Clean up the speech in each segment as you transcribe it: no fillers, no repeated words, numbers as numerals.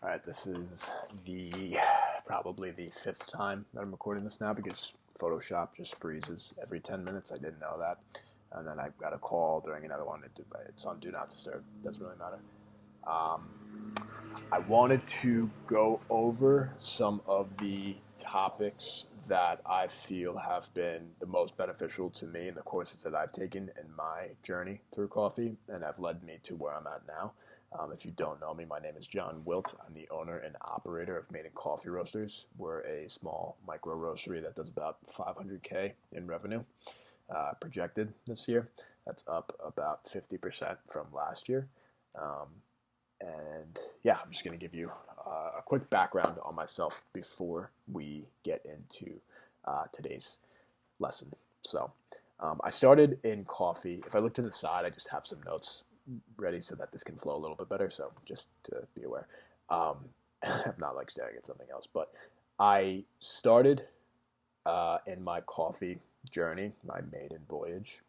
All right, this is the probably the fifth time that I'm recording this now because Photoshop just freezes every 10 minutes. I didn't know that. And then I got a call during another one. It's on Do Not Disturb. Doesn't really matter. I wanted to go over some of the topics that I feel have been the most beneficial to me in the courses that I've taken in my journey through coffee and have led me to where I'm at now. If you don't know me, my name is John Wilt. I'm the owner and operator of Made in Coffee Roasters. We're a small micro roastery that does about 500K in revenue projected this year. That's up about 50% from last year. And yeah, I'm just going to give you a quick background on myself before we get into today's lesson. So I started in coffee. If I look to the side, I just have some notes ready so that this can flow a little bit better. So just to be aware, I'm not like staring at something else. But I started in my coffee journey, my maiden voyage,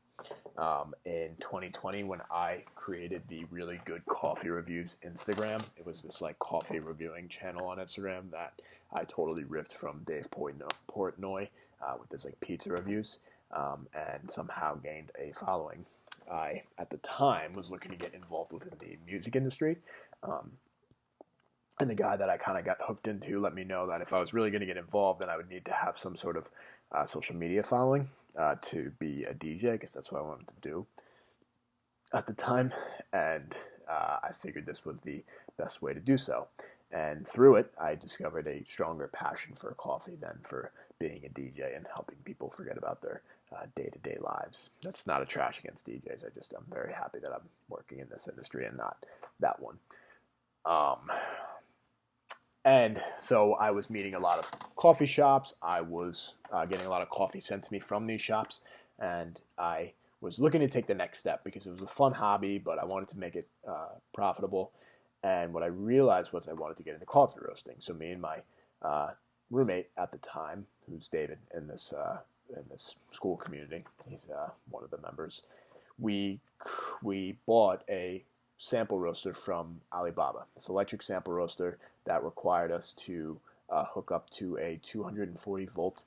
in 2020 when I created the Really Good Coffee Reviews Instagram. It was this like coffee reviewing channel on Instagram that I totally ripped from Dave Portnoy with his like pizza reviews, and somehow gained a following. I, at the time, was looking to get involved within the music industry. And the guy that I kind of got hooked into let me know that if I was really going to get involved, then I would need to have some sort of social media following to be a DJ, because that's what I wanted to do at the time. And I figured this was the best way to do so. And through it, I discovered a stronger passion for coffee than for being a DJ and helping people forget about their day-to-day lives. That's not a trash against DJs. I'm very happy that I'm working in this industry and not that one. And so I was meeting a lot of coffee shops. I was getting a lot of coffee sent to me from these shops. And I was looking to take the next step because it was a fun hobby, but I wanted to make it profitable. And what I realized was I wanted to get into coffee roasting. So me and my roommate at the time, who's David in this school community, he's one of the members, we bought a sample roaster from Alibaba. This electric sample roaster that required us to hook up to a 240 volt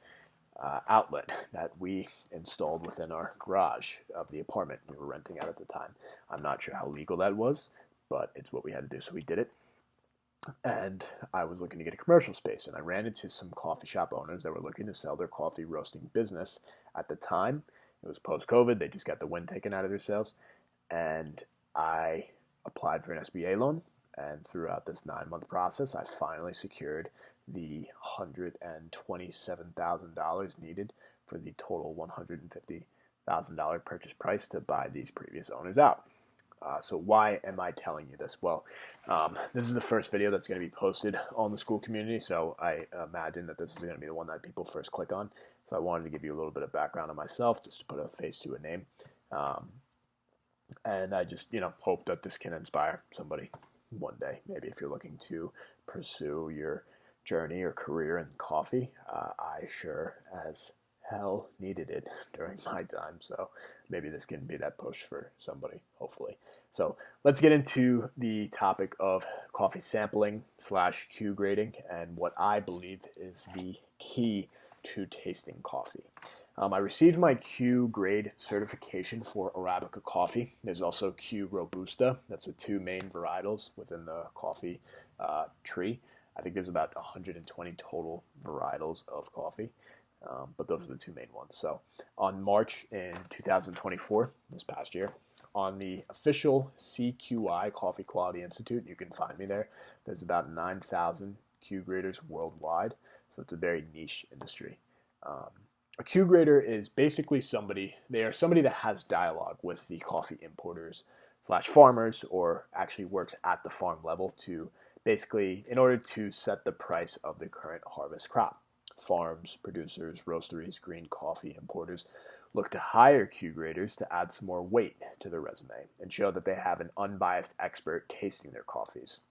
outlet that we installed within our garage of the apartment we were renting out at the time. I'm not sure how legal that was, but it's what we had to do, so we did it. And I was looking to get a commercial space, and I ran into some coffee shop owners that were looking to sell their coffee roasting business at the time. It was post-COVID. They just got the wind taken out of their sales. And I applied for an SBA loan, and throughout this 9-month process, I finally secured the $127,000 needed for the total $150,000 purchase price to buy these previous owners out. So why am I telling you this? Well, this is the first video that's going to be posted on the school community, so I imagine that this is going to be the one that people first click on. So I wanted to give you a little bit of background on myself, just to put a face to a name. And I just, hope that this can inspire somebody one day. Maybe if you're looking to pursue your journey or career in coffee. I sure as hell needed it during my time. So maybe this can be that push for somebody, hopefully. So let's get into the topic of coffee sampling / Q grading and what I believe is the key to tasting coffee. I received my Q grade certification for Arabica coffee. There's also Q Robusta. That's the two main varietals within the coffee tree. I think there's about 120 total varietals of coffee, but those are the two main ones. So on March in 2024, this past year, on the official CQI Coffee Quality Institute, you can find me there. There's about 9,000 Q graders worldwide, so it's a very niche industry. A Q grader is basically somebody that has dialogue with the coffee importers / farmers, or actually works at the farm level to basically, in order to set the price of the current harvest crop. Farms, producers, roasteries, green coffee importers look to hire Q graders to add some more weight to their resume and show that they have an unbiased expert tasting their coffees.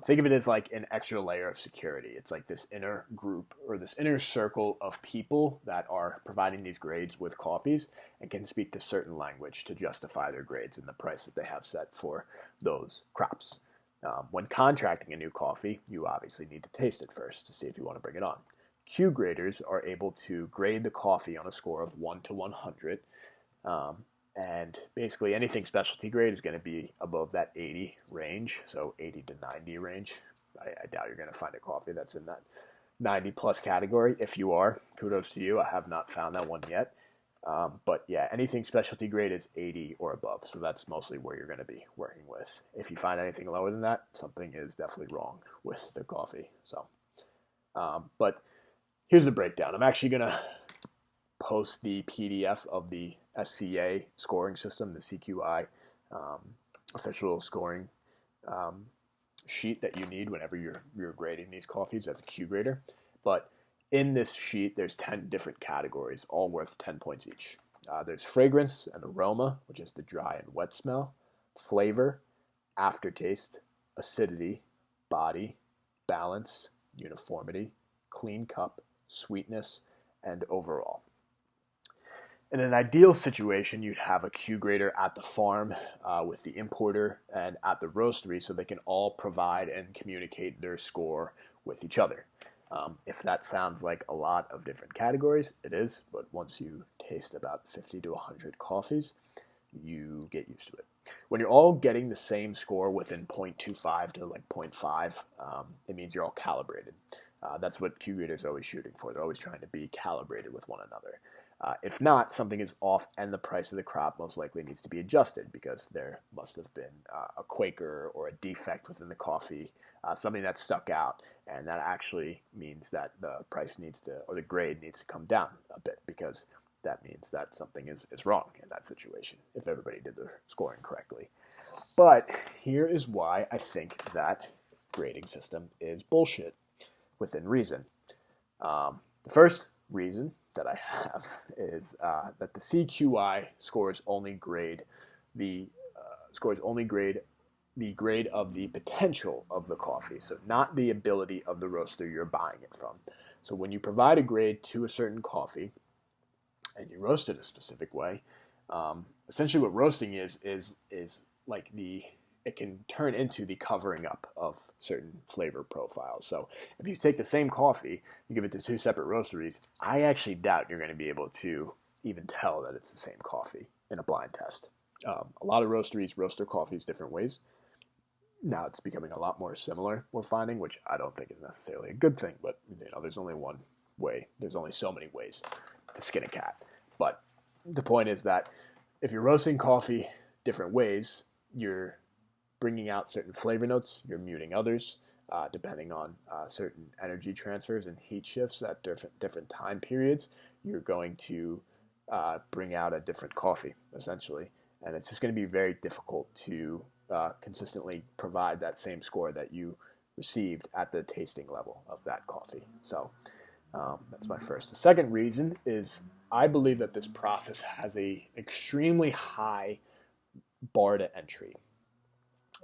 Think of it as like an extra layer of security. It's like this inner group or this inner circle of people that are providing these grades with coffees and can speak to certain language to justify their grades and the price that they have set for those crops. When contracting a new coffee, you obviously need to taste it first to see if you want to bring it on. Q graders are able to grade the coffee on a score of 1 to 100. Um, and basically anything specialty grade is going to be above that 80 range, so 80 to 90 range. I doubt you're going to find a coffee that's in that 90 plus category. If you are, kudos to you. I have not found that one yet. But yeah, anything specialty grade is 80 or above, so that's mostly where you're going to be working with. If you find anything lower than that, something is definitely wrong with the coffee. So, but here's the breakdown. I'm actually going to post the PDF of the SCA scoring system, the CQI official scoring sheet that you need whenever you're grading these coffees as a Q grader. But in this sheet, there's 10 different categories, all worth 10 points each. There's fragrance and aroma, which is the dry and wet smell, flavor, aftertaste, acidity, body, balance, uniformity, clean cup, sweetness, and overall. In an ideal situation, you'd have a Q grader at the farm with the importer and at the roastery so they can all provide and communicate their score with each other. If that sounds like a lot of different categories, it is, but once you taste about 50 to 100 coffees, you get used to it. When you're all getting the same score within 0.25 to like 0.5, it means you're all calibrated. That's what Q graders are always shooting for. They're always trying to be calibrated with one another. If not, something is off and the price of the crop most likely needs to be adjusted because there must have been a Quaker or a defect within the coffee, something that stuck out, and that actually means that the price needs to, or the grade needs to come down a bit because that means that something is wrong in that situation if everybody did their scoring correctly. But here is why I think that grading system is bullshit within reason. The first reason that I have is that the CQI scores only grade the grade of the potential of the coffee, so not the ability of the roaster you're buying it from. So when you provide a grade to a certain coffee and you roast it a specific way, essentially what roasting is like it can turn into the covering up of certain flavor profiles. So if you take the same coffee, you give it to two separate roasteries, I actually doubt you're going to be able to even tell that it's the same coffee in a blind test. A lot of roasteries roast their coffees different ways. Now it's becoming a lot more similar, we're finding, which I don't think is necessarily a good thing, but there's only one way. There's only so many ways to skin a cat. But the point is that if you're roasting coffee different ways, you're bringing out certain flavor notes, you're muting others, depending on certain energy transfers and heat shifts at different time periods. You're going to bring out a different coffee, essentially. And it's just going to be very difficult to consistently provide that same score that you received at the tasting level of that coffee. So that's my first. The second reason is I believe that this process has a extremely high bar to entry.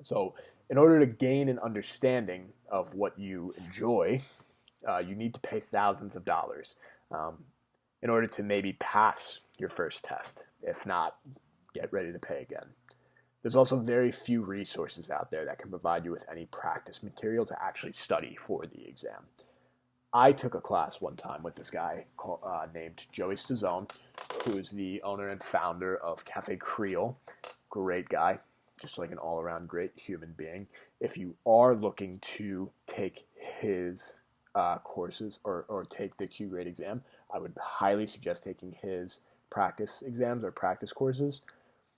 So in order to gain an understanding of what you enjoy, you need to pay thousands of dollars in order to maybe pass your first test. If not, get ready to pay again. There's also very few resources out there that can provide you with any practice material to actually study for the exam. I took a class one time with this guy named Joey Stazone, who's the owner and founder of Cafe Creole. Great guy, just like an all-around great human being. If you are looking to take his courses or take the Q grade exam, I would highly suggest taking his practice exams or practice courses.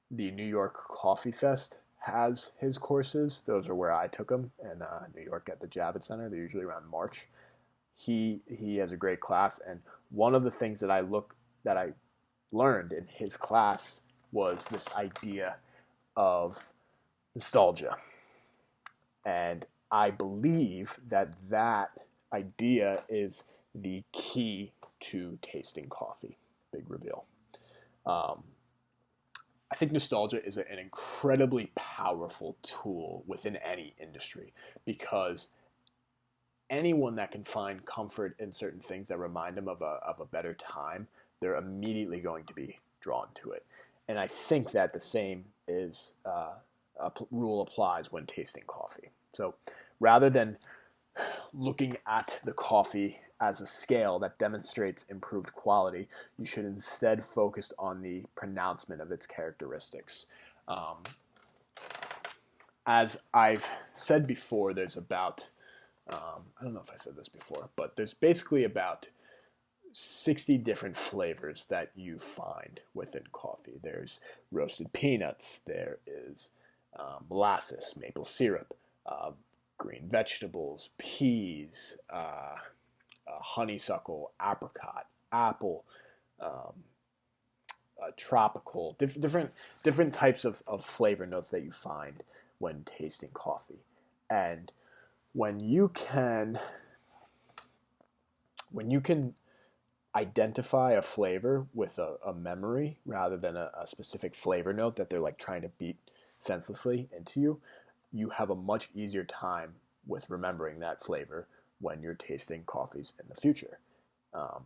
The New York Coffee Fest has his courses. Those are where I took them in New York at the Javits Center. They're usually around March. He has a great class, and one of the things that I learned in his class was this idea of nostalgia. And I believe that idea is the key to tasting coffee. Big reveal. I think nostalgia is an incredibly powerful tool within any industry because anyone that can find comfort in certain things that remind them of a better time, they're immediately going to be drawn to it. And I think that the same rule applies when tasting coffee. So rather than looking at the coffee as a scale that demonstrates improved quality, you should instead focus on the pronouncement of its characteristics. Um, as I've said before, there's about, I don't know if I said this before, but there's basically about 60 different flavors that you find within coffee. There's roasted peanuts, there is molasses, maple syrup, uh, green vegetables, peas, honeysuckle, apricot, apple, um, tropical, different types of flavor notes that you find when tasting coffee. And when you can when you can identify a flavor with a memory rather than a specific flavor note that they're like trying to beat senselessly into you, you have a much easier time with remembering that flavor when you're tasting coffees in the future. Um,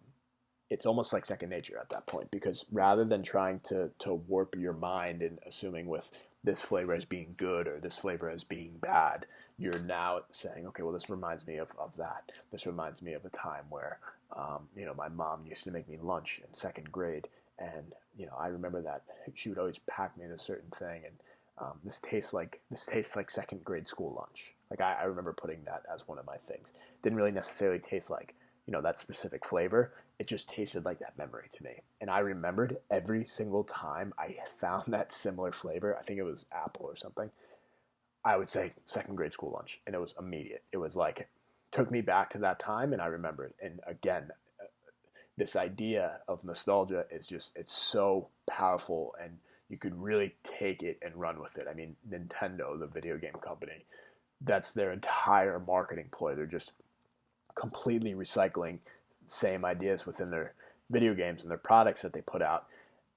it's almost like second nature at that point, because rather than trying to warp your mind and assuming with this flavor as being good or this flavor as being bad, you're now saying, okay, well, this reminds me of that. This reminds me of a time where, my mom used to make me lunch in second grade, and I remember that she would always pack me this certain thing, and this tastes like second grade school lunch. Like I remember putting that as one of my things. Didn't really necessarily taste like that specific flavor. It just tasted like that memory to me. And I remembered every single time I found that similar flavor. I think it was apple or something. I would say second grade school lunch, and it was immediate. It was like, took me back to that time, and I remembered. And again, this idea of nostalgia is just, it's so powerful, and you could really take it and run with it. I mean, Nintendo, the video game company, that's their entire marketing ploy. They're just completely recycling same ideas within their video games and their products that they put out,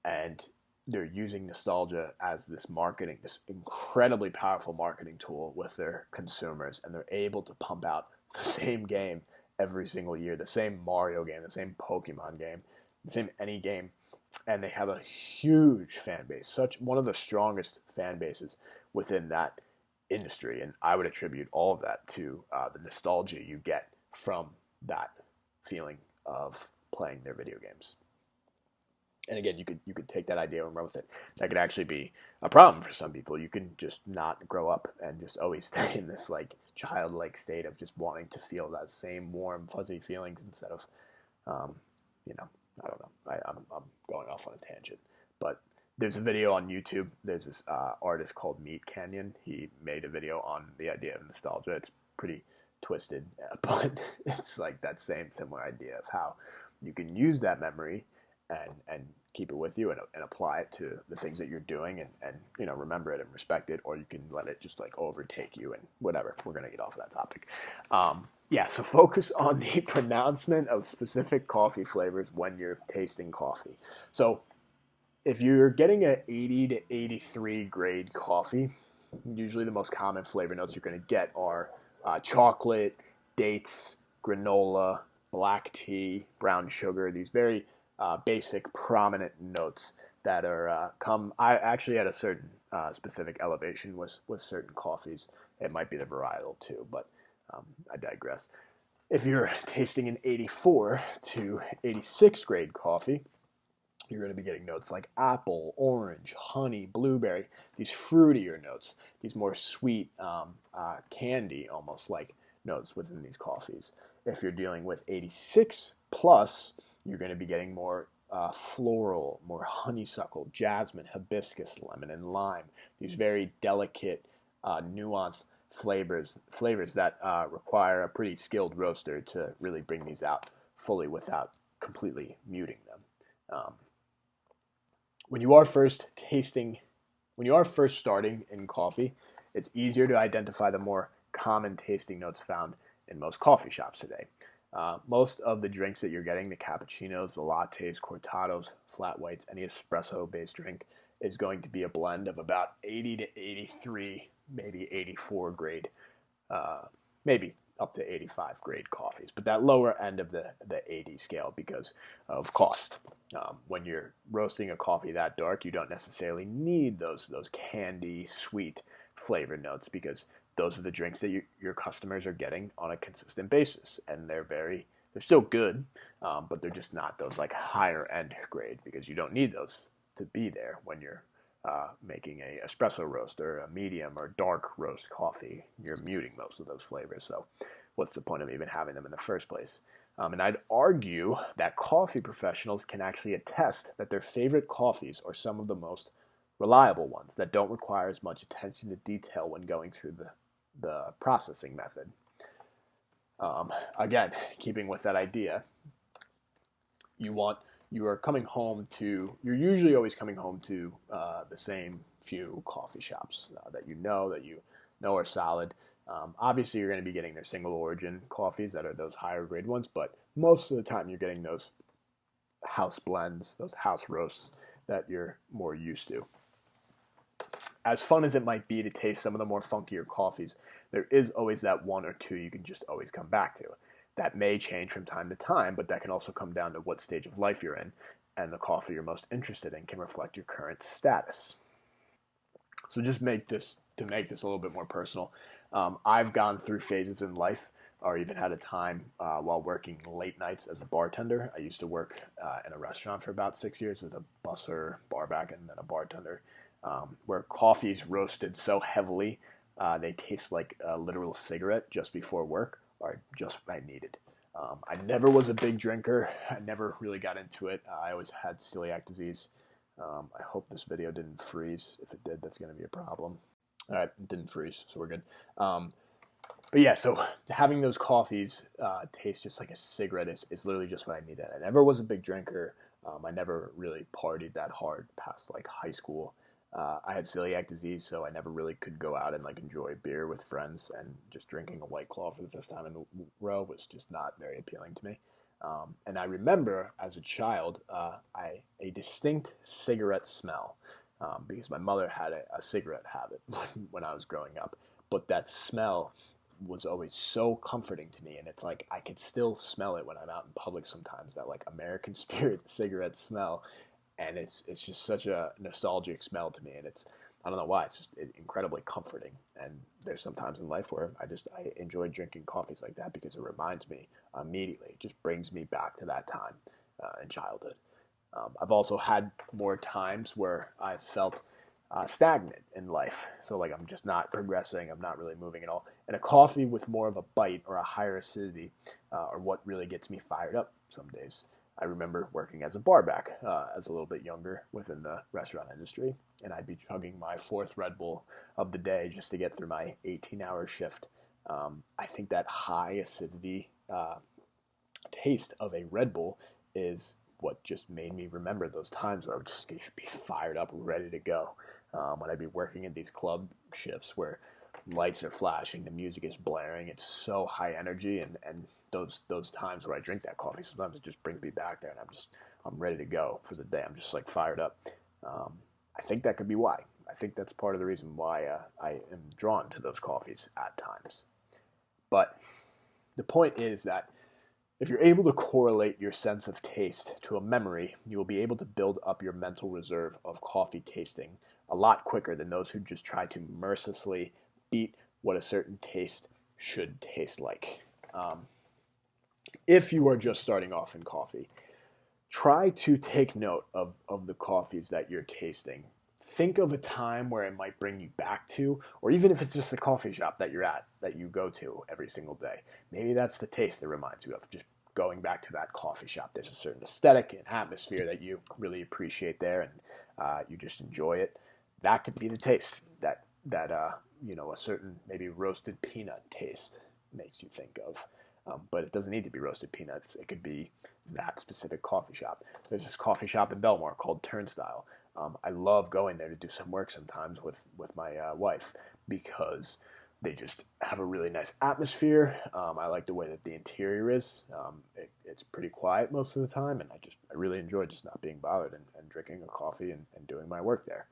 and they're using nostalgia as this incredibly powerful marketing tool with their consumers, and they're able to pump out the same game every single year, the same Mario game, the same Pokemon game, the same any game, and they have a huge fan base, such one of the strongest fan bases within that industry. And I would attribute all of that to the nostalgia you get from that feeling of playing their video games. And again, you could take that idea and run with it. That could actually be a problem for some people. You can just not grow up and just always stay in this like childlike state of just wanting to feel that same warm, fuzzy feelings instead of, um, I don't know. I'm going off on a tangent, but there's a video on YouTube. There's this artist called Meat Canyon. He made a video on the idea of nostalgia. It's pretty twisted, but it's like that same similar idea of how you can use that memory and keep it with you and apply it to the things that you're doing and remember it and respect it, or you can let it just like overtake you and whatever. We're gonna get off of that topic. So focus on the pronouncement of specific coffee flavors when you're tasting coffee. So if you're getting an 80 to 83 grade coffee, usually the most common flavor notes you're going to get are chocolate, dates, granola, black tea, brown sugar. These very basic, prominent notes that are I actually at a certain specific elevation with certain coffees. It might be the varietal too, but I digress. If you're tasting an 84 to 86 grade coffee, you're going to be getting notes like apple, orange, honey, blueberry, these fruitier notes, these more sweet candy almost like notes within these coffees. If you're dealing with 86 plus, you're going to be getting more floral, more honeysuckle, jasmine, hibiscus, lemon, and lime. These very delicate, nuanced flavors that require a pretty skilled roaster to really bring these out fully without completely muting them. When you are first starting in coffee, it's easier to identify the more common tasting notes found in most coffee shops today. Most of the drinks that you're getting, the cappuccinos, the lattes, cortados, flat whites, any espresso-based drink, is going to be a blend of about 80 to 83, maybe 84 grade, maybe up to 85 grade coffees, but that lower end of the 80 scale because of cost. When you're roasting a coffee that dark, you don't necessarily need those candy sweet flavor notes because those are the drinks that your customers are getting on a consistent basis, and they're still good, but they're just not those like higher end grade, because you don't need those to be there when you're making a espresso roast or a medium or dark roast coffee. You're muting most of those flavors, so what's the point of even having them in the first place? And I'd argue that coffee professionals can actually attest that their favorite coffees are some of the most reliable ones that don't require as much attention to detail when going through the processing method. Again, keeping with that idea, you're usually always coming home to the same few coffee shops that you know are solid. Obviously, you're going to be getting their single origin coffees that are those higher grade ones, but most of the time you're getting those house blends, those house roasts that you're more used to. As fun as it might be to taste some of the more funkier coffees, there is always that one or two you can just always come back to. That may change from time to time, but that can also come down to what stage of life you're in, and the coffee you're most interested in can reflect your current status. So just make this a little bit more personal. I've gone through phases in life, or even had a time while working late nights as a bartender. I used to work in a restaurant for about 6 years as a busser, barback, and then a bartender, where coffees roasted so heavily they taste like a literal cigarette just before work are just what I needed. I never was a big drinker. I never really got into it. I always had celiac disease. I hope this video didn't freeze. If it did, that's going to be a problem. All right, it didn't freeze, so we're good. But yeah, so having those coffees taste just like a cigarette is literally just what I needed. I never was a big drinker. I never really partied that hard past like high school. I had celiac disease, so I never really could go out and like enjoy beer with friends, and just drinking a White Claw for the fifth time in a row was just not very appealing to me. And I remember as a child, a distinct cigarette smell, because my mother had a cigarette habit when I was growing up. But that smell was always so comforting to me, and it's like I could still smell it when I'm out in public sometimes. That like American Spirit cigarette smell, and it's just such a nostalgic smell to me, and it's I don't know why it's just incredibly comforting. And there's some times in life where I enjoy drinking coffees like that because it reminds me immediately, it just brings me back to that time in childhood. I've also had more times where I felt stagnant in life. So like I'm just not progressing. I'm not really moving at all. And a coffee with more of a bite or a higher acidity are what really gets me fired up some days. I remember working as a barback as a little bit younger within the restaurant industry, and I'd be chugging my fourth Red Bull of the day just to get through my 18-hour shift. I think that high acidity taste of a Red Bull is what just made me remember those times where I would just be fired up, ready to go. When I'd be working in these club shifts where lights are flashing, the music is blaring, it's so high energy, and those times where I drink that coffee, sometimes it just brings me back there, and I'm ready to go for the day. I'm just like fired up. I think that could be why. I think that's part of the reason why I am drawn to those coffees at times. But the point is that if you're able to correlate your sense of taste to a memory, you will be able to build up your mental reserve of coffee tasting a lot quicker than those who just try to mercilessly beat what a certain taste should taste like. If you are just starting off in coffee, try to take note of the coffees that you're tasting. Think of a time where it might bring you back to, or even if it's just the coffee shop that you're at, that you go to every single day. Maybe that's the taste that reminds you of just going back to that coffee shop. There's a certain aesthetic and atmosphere that you really appreciate there, and you just enjoy it. That could be the taste that a certain maybe roasted peanut taste makes you think of. But it doesn't need to be roasted peanuts. It could be that specific coffee shop. There's this coffee shop in Belmore called Turnstile. I love going there to do some work sometimes with my wife, because they just have a really nice atmosphere. I like the way that the interior is. It's pretty quiet most of the time, and I really enjoy just not being bothered and drinking a coffee and doing my work there.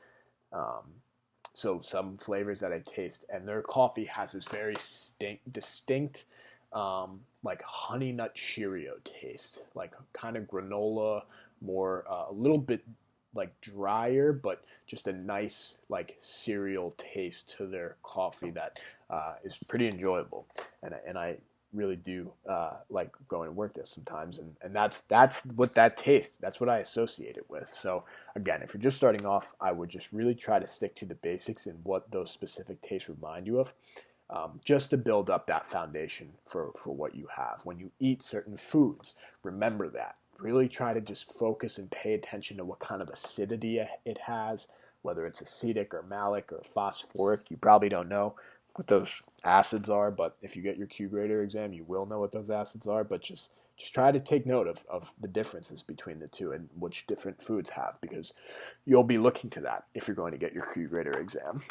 So some flavors that I taste, and their coffee has this very distinct like honey nut Cheerio taste, like kind of granola, more a little bit like drier, but just a nice like cereal taste to their coffee that is pretty enjoyable, and I really do like going to work there sometimes, and that's what that tastes. That's what I associate it with. So again, if you're just starting off, I would just really try to stick to the basics and what those specific tastes remind you of, just to build up that foundation for what you have. When you eat certain foods, remember that. Really try to just focus and pay attention to what kind of acidity it has, whether it's acidic or malic or phosphoric. You probably don't know what those acids are, but if you get your Q grader exam, you will know what those acids are. But just try to take note of the differences between the two and which different foods have, because you'll be looking to that if you're going to get your Q grader exam.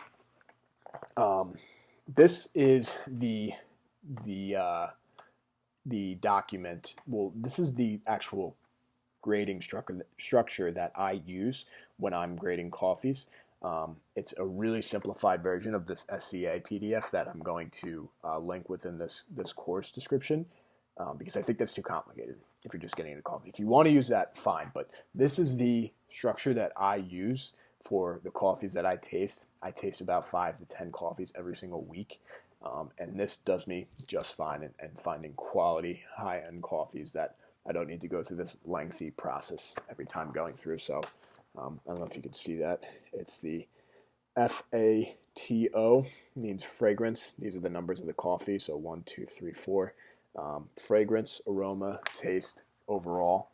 This is the document. Well, this is the actual grading structure that I use when I'm grading coffees. It's a really simplified version of this SCA PDF that I'm going to link within this course description, because I think that's too complicated if you're just getting into coffee. If you want to use that, fine, but this is the structure that I use for the coffees that I taste. I taste about 5 to 10 coffees every single week, and this does me just fine in finding quality, high-end coffees that I don't need to go through this lengthy process every time going through. So I don't know if you can see that. It's the FATO, means fragrance. These are the numbers of the coffee. So 1, 2, 3, 4. Fragrance, aroma, taste, overall.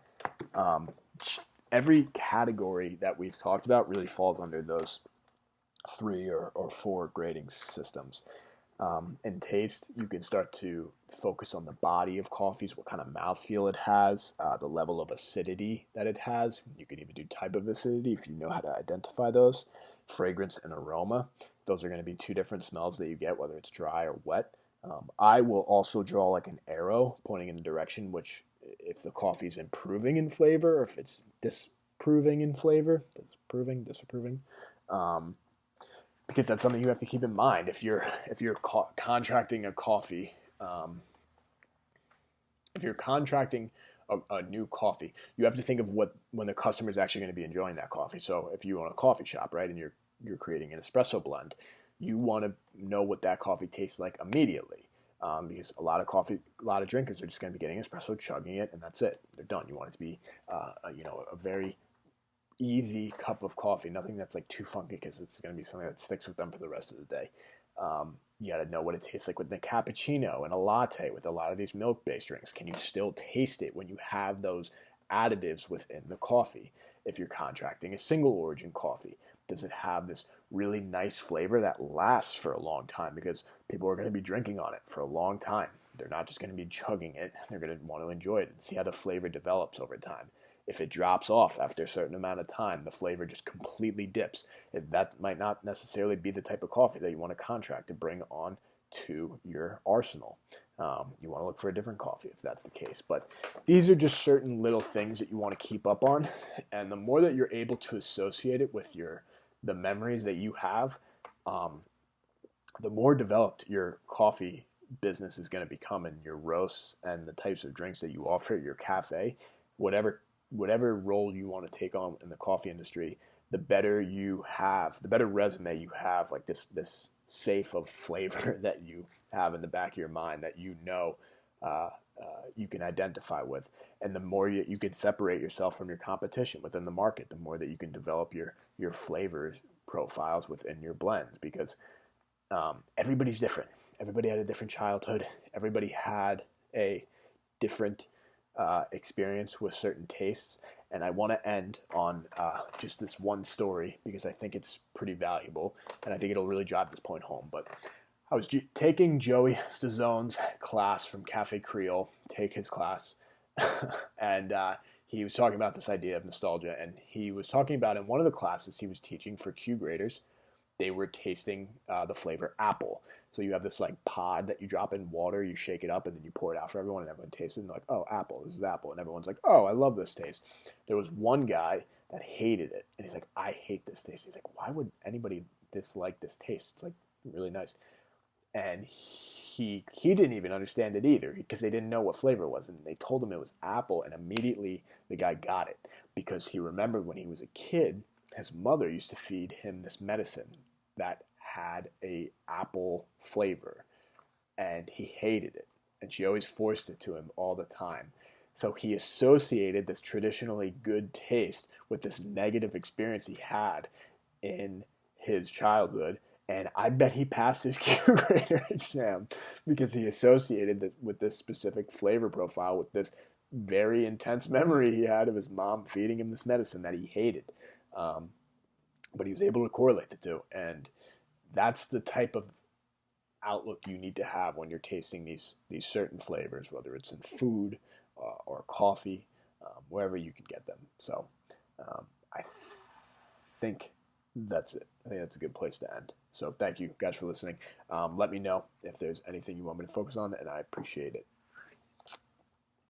Every category that we've talked about really falls under those 3 or 4 grading systems. In taste, you can start to focus on the body of coffees, what kind of mouthfeel it has, the level of acidity that it has. You can even do type of acidity if you know how to identify those. Fragrance and aroma, those are going to be 2 different smells that you get, whether it's dry or wet. I will also draw like an arrow pointing in the direction which, if the coffee is improving in flavor, or if it's disproving in flavor, disapproving. Because that's something you have to keep in mind if you're contracting a coffee. If you're contracting a new coffee, you have to think of when the customer is actually going to be enjoying that coffee. So if you own a coffee shop, right, and you're creating an espresso blend, you want to know what that coffee tastes like immediately, because a lot of drinkers are just going to be getting espresso, chugging it, and that's it. They're done. You want it to be a very easy cup of coffee, nothing that's like too funky, because it's going to be something that sticks with them for the rest of the day. You got to know what it tastes like with the cappuccino and a latte. With a lot of these milk-based drinks, can you still taste it when you have those additives within the coffee? If you're contracting a single origin coffee, does it have this really nice flavor that lasts for a long time? Because people are going to be drinking on it for a long time. They're not just going to be chugging it. They're going to want to enjoy it and see how the flavor develops over time. If it drops off after a certain amount of time, the flavor just completely dips. That might not necessarily be the type of coffee that you want to contract to bring on to your arsenal. You want to look for a different coffee if that's the case. But these are just certain little things that you want to keep up on. And the more that you're able to associate it with the memories that you have, the more developed your coffee business is going to become, and your roasts and the types of drinks that you offer at your cafe, whatever role you want to take on in the coffee industry, the better resume you have, like this safe of flavor that you have in the back of your mind that you can identify with. And the more you can separate yourself from your competition within the market, the more that you can develop your flavor profiles within your blends, because everybody's different. Everybody had a different childhood. Everybody had a different experience with certain tastes. And I want to end on just this one story, because I think it's pretty valuable, and I think it'll really drive this point home. But I was taking Joey Stazone's class from Cafe Creole, take his class, and he was talking about this idea of nostalgia, and he was talking about, in one of the classes he was teaching for Q graders, they were tasting the flavor apple. So you have this like pod that you drop in water, you shake it up, and then you pour it out for everyone, and everyone tastes it, and they're like, oh, apple, this is apple. And everyone's like, oh, I love this taste. There was one guy that hated it, and he's like, I hate this taste. He's like, why would anybody dislike this taste? It's like really nice. And he didn't even understand it either, because they didn't know what flavor it was, and they told him it was apple, and immediately the guy got it, because he remembered when he was a kid, his mother used to feed him this medicine that had a apple flavor and he hated it. And she always forced it to him all the time. So he associated this traditionally good taste with this negative experience he had in his childhood. And I bet he passed his Q grader exam because he associated with this specific flavor profile with this very intense memory he had of his mom feeding him this medicine that he hated. Um, but he was able to correlate the two. And that's the type of outlook you need to have when you're tasting these certain flavors, whether it's in food or coffee, wherever you can get them. So I think that's it. I think that's a good place to end. So thank you guys for listening. Let me know if there's anything you want me to focus on, and I appreciate it.